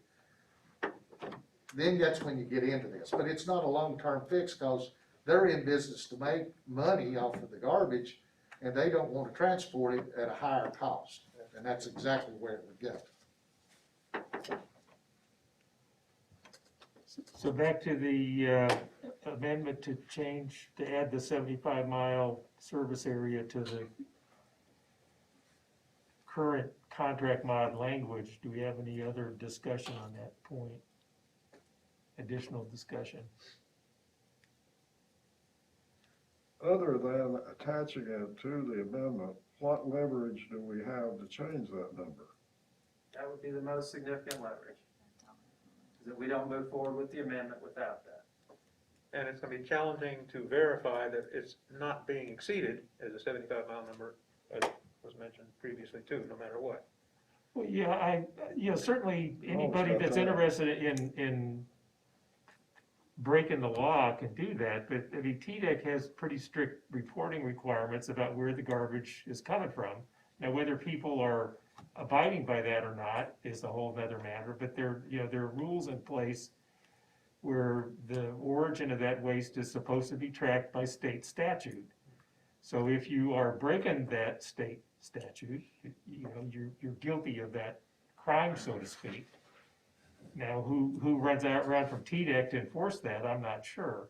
Then that's when you get into this, but it's not a long-term fix, cause they're in business to make money off of the garbage, and they don't wanna transport it at a higher cost, and that's exactly where it would go. So back to the amendment to change, to add the 75-mile service area to the current contract mod language. Do we have any other discussion on that point? Additional discussion? other than attaching it to the amendment, what leverage do we have to change that number? That would be the most significant leverage, is that we don't move forward with the amendment without that. And it's gonna be challenging to verify that it's not being exceeded as a 75-mile number, as was mentioned previously too, no matter what. Well, yeah, certainly anybody step that's down. interested in breaking the law can do that, but I mean, TDEC has pretty strict reporting requirements about where the garbage is coming from. Now, whether people are abiding by that or not is a whole other matter, but there are rules in place where the origin of that waste is supposed to be tracked by state statute. So if you are breaking that state statute, you're guilty of that crime, so to speak. Now, who runs around from TDEC to enforce that, I'm not sure.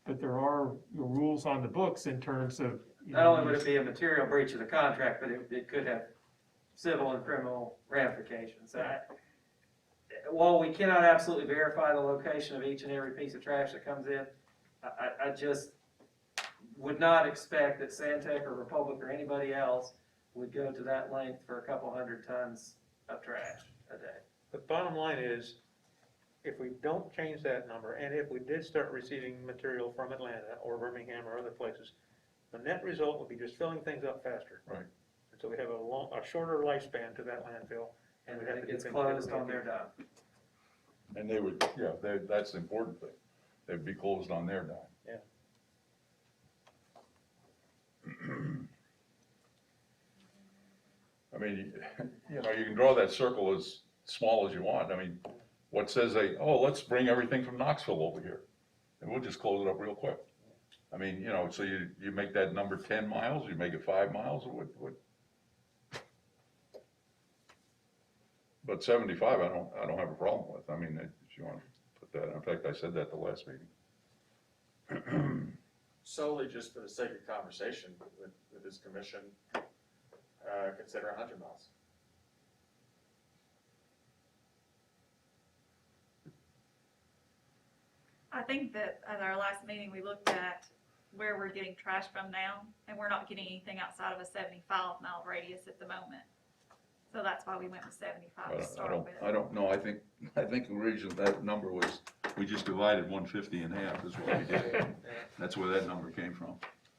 But there are rules on the books in terms of. Not only would it be a material breach of the contract, but it could have civil and criminal ramifications. While we cannot absolutely verify the location of each and every piece of trash that comes in, I just would not expect that Santec or Republic or anybody else would go to that length for a couple hundred tons of trash a day. The bottom line is, if we don't change that number, and if we did start receiving material from Atlanta or Birmingham or other places, the net result would be just filling things up faster. Right. And so we have a shorter lifespan to that landfill. And we'd then have it to gets do things closed differently. on their dime. And they would, that's the important thing. They'd be closed on their dime. Yeah. I mean, you can draw that circle as small as you want. I mean, what says let's bring everything from Knoxville over here, and we'll just close it up real quick. I mean, so you make that number 10 miles, you make it 5 miles, or what? But 75, I don't have a problem with. I mean, if you want to put that, in fact, I said that the last meeting. Solely just for the sake of conversation with this commission, consider 100 miles. I think that at our last meeting, we looked at where we're getting trash from now, and we're not getting anything outside of a 75-mile radius at the moment. So that's why we went with 75 to But start with. I don't know. I think originally that number was, we just divided 150 in half is what we did. That's where that number came from.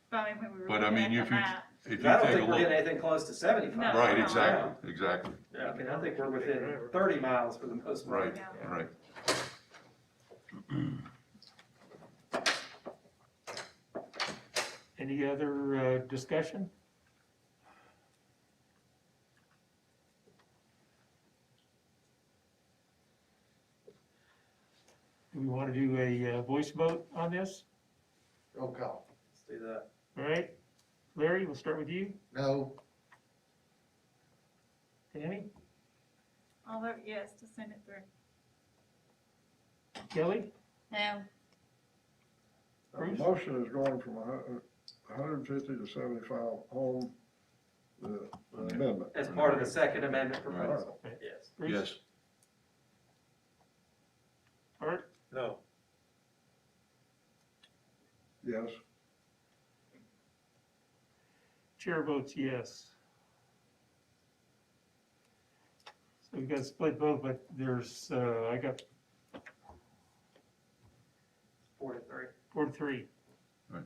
But I mean, when we were But I looking mean, at the map, if you I don't take a think we're look. getting anything close to 75. No. Right, exactly. Yeah, I mean, I think we're within 30 miles for the most part. Right. Any other discussion? Do we want to do a voice vote on this? Roll call. Let's do that. All right, Larry, we'll start with you. No. Tammy? I'll vote yes to send it through. Kelly? No, The Bruce? motion is going from 150 to 75 on the amendment. As part of the second amendment proposal, Right. yes. Bruce? Yes. Art? No. Yes. Chair votes yes. So we've got a split vote, but there's, I got 4 to 3. 4 to 3. Right.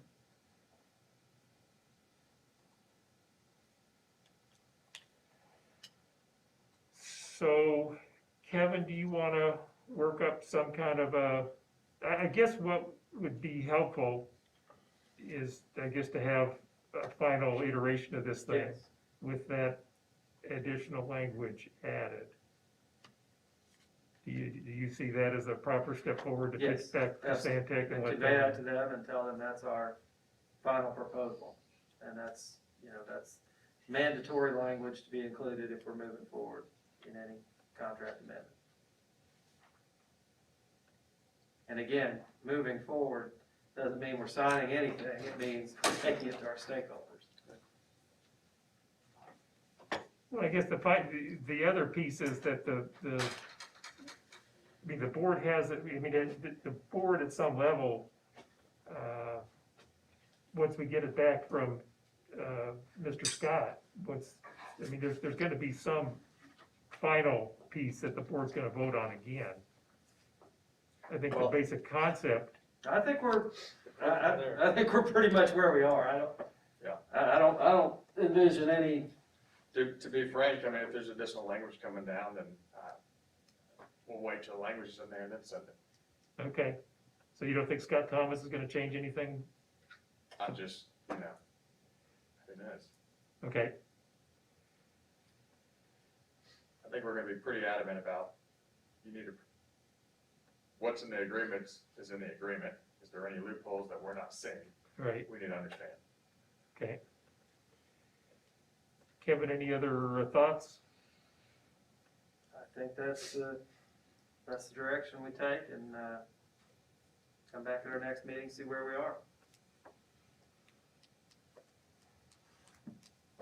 So, Kevin, do you want to work up some kind of I guess what would be helpful is, I guess, to have a final iteration of this thing Yes. with that additional language added. Do you see that as a proper step forward to Yes, fix back to absolutely. Santec and And let convey that them? to them and tell them that's our final proposal. And that's mandatory language to be included if we're moving forward in any contract amendment. And again, moving forward doesn't mean we're signing anything, it means we're taking it to our stakeholders. Well, I guess the other piece is that the board has, the board at some level, once we get it back from, Mr. Scott, there's gonna be some final piece that the board's gonna vote on again. I think the Well- basic concept, I think I think we're pretty much where we are. I don't envision any, To be frank, I mean, if there's additional language coming down, then, we'll wait till the language is in there and then send it. okay, so you don't think Scott Thomas is gonna change anything? I just, who knows? Okay, I think we're gonna be pretty adamant about, what's in the agreements is in the agreement. Is there any loopholes that we're not seeing? right, We need to understand. okay. Kevin, any other thoughts? I think that's the direction we take and, come back at our next meeting, see where we are.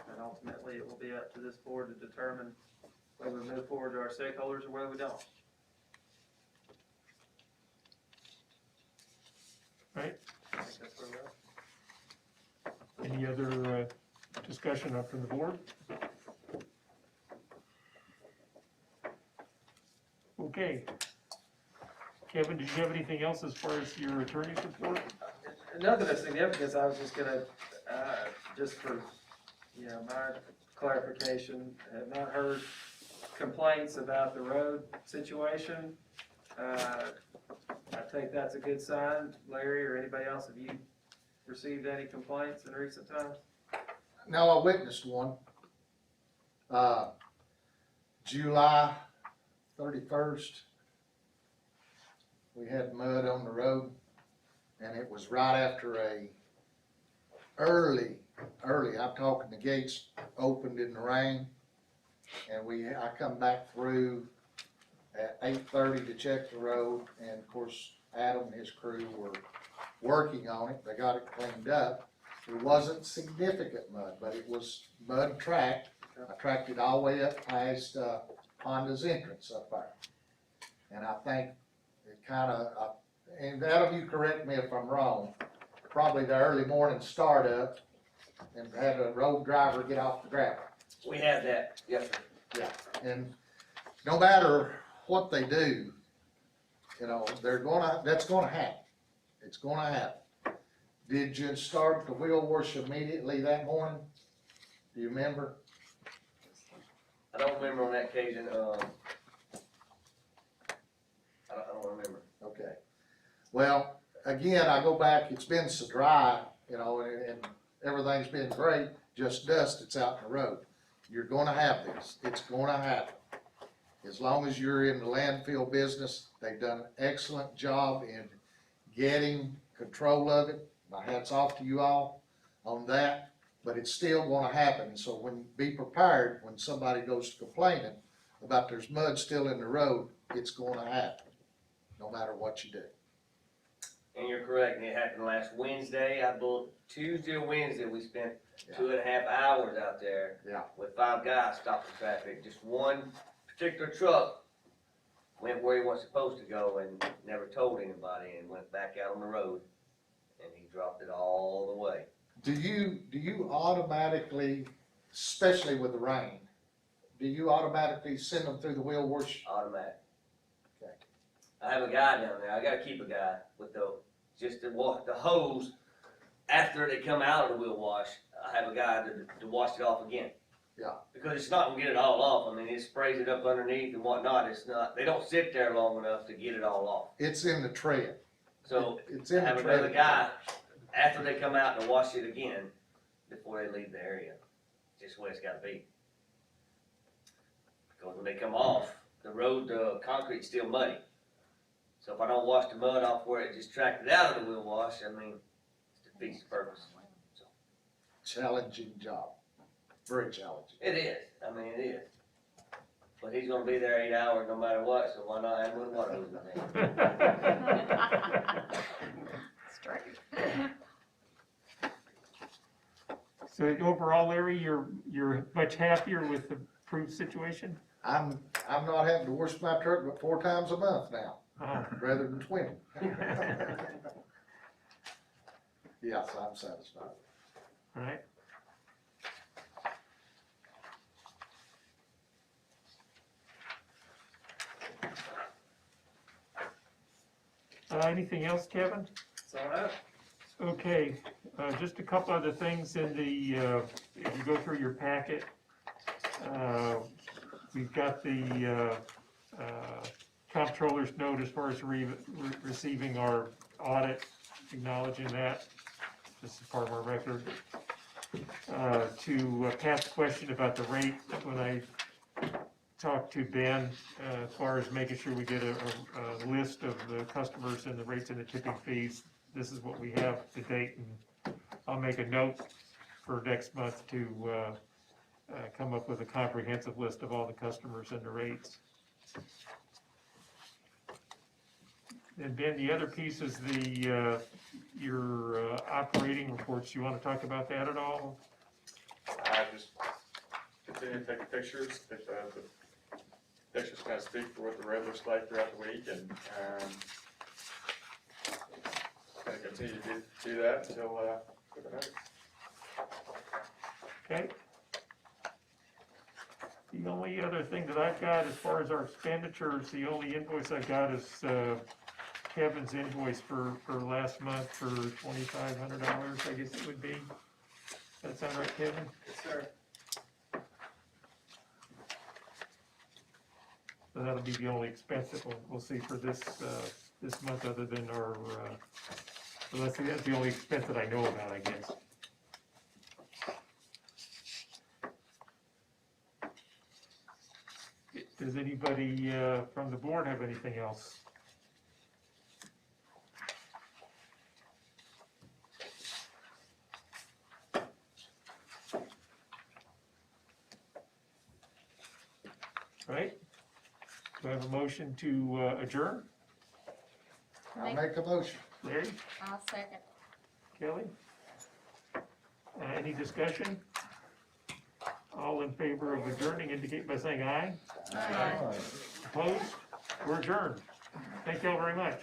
And ultimately, it will be up to this board to determine whether we move forward to our stakeholders or whether we don't. Right. I think that's where we are. Any other discussion up from the board? Okay. Kevin, did you have anything else as far as your attorney's report? Nothing of significance, I was just gonna, just for, my clarification, have not heard complaints about the road situation. I take that's a good sign. Larry or anybody else, have you received any complaints in recent times? No, I witnessed one. July 31st, we had mud on the road, and it was right after a early, I'm talking the gates opened in the rain, and I come back through at 8:30 to check the road, and of course, Adam and his crew were working on it. They got it cleaned up. It wasn't significant mud, but it was mud tracked. I tracked it all the way up past Honda's entrance up there. And I think it and Adam, you correct me if I'm wrong, probably the early morning startup and had a road driver get off the gravel. We have that, yes, sir. And no matter what they do, that's gonna happen. It's gonna happen. Did you start the wheel wash immediately that morning? Do you remember? I don't remember on that occasion, I don't remember. Okay. Well, again, I go back, it's been so dry, and everything's been great, just dust that's out in the road. You're gonna have this. It's gonna happen. As long as you're in the landfill business, they've done an excellent job in getting control of it. My hat's off to you all on that, but it's still gonna happen. So be prepared when somebody goes to complaining about there's mud still in the road, it's gonna happen, no matter what you do. And you're correct, and it happened last Wednesday, I believe, Tuesday or Wednesday, we spent 2.5 hours out there. Yeah. With 5 guys stopping traffic, just one particular truck went where he wasn't supposed to go and never told anybody and went back out on the road, and he dropped it all the way. Do you automatically, especially with the rain, do you automatically send them through the wheel wash? Automatic. Okay. I have a guy down there, I gotta keep a guy with the hose, after they come out of the wheel wash, I have a guy to wash it off again. Yeah. Because it's not gonna get it all off, I mean, it sprays it up underneath and whatnot, they don't sit there long enough to get it all off. It's in the tread. So, It's I in the have tread. another guy, after they come out to wash it again, before they leave the area, just the way it's gotta be. Because when they come off, the road, the concrete's still muddy. So if I don't wash the mud off where it just tracked it out of the wheel wash, I mean, it defeats the purpose. Challenging job. Very challenging. It is, I mean, it is. But he's gonna be there 8 hours no matter what, so why not have a little water hose in there? Straight. So overall, Larry, you're much happier with the approved situation? I'm not having to wash my truck but 4 times a month now, Uh-huh. rather than 20. Yes, I'm satisfied. All right? Anything else, Kevin? So, I Okay, just a couple other things in the, if you go through your packet, we've got the, comptroller's note as far as receiving our audit, acknowledging that. This is part of our record. To Pat's question about the rate, when I talked to Ben, as far as making sure we get a list of the customers and the rates and the tipping fees, this is what we have to date, and I'll make a note for next month to come up with a comprehensive list of all the customers and the rates. And Ben, the other piece is the, your operating reports. You want to talk about that at all? I just continue to take the pictures, if, the pictures kind of speak for what the road looks like throughout the week, and, gonna continue to do that until, with the notice. Okay. The only other thing that I've got as far as our expenditures, the only invoice I got is Kevin's invoice for last month for $2,500, I guess it would be. That sound right, Kevin? yes, sir. So that'll be the only expense that we'll see for this, this month, other than our, well, that's the only expense that I know about, I guess. Does anybody, from the board have anything else? Right? Do I have a motion to adjourn? I'll make a motion. Larry, I'll second. Kelly? Any discussion? All in favor of adjourning indicate by saying aye. Aye. Opposed? We're adjourned. Thank you all very much.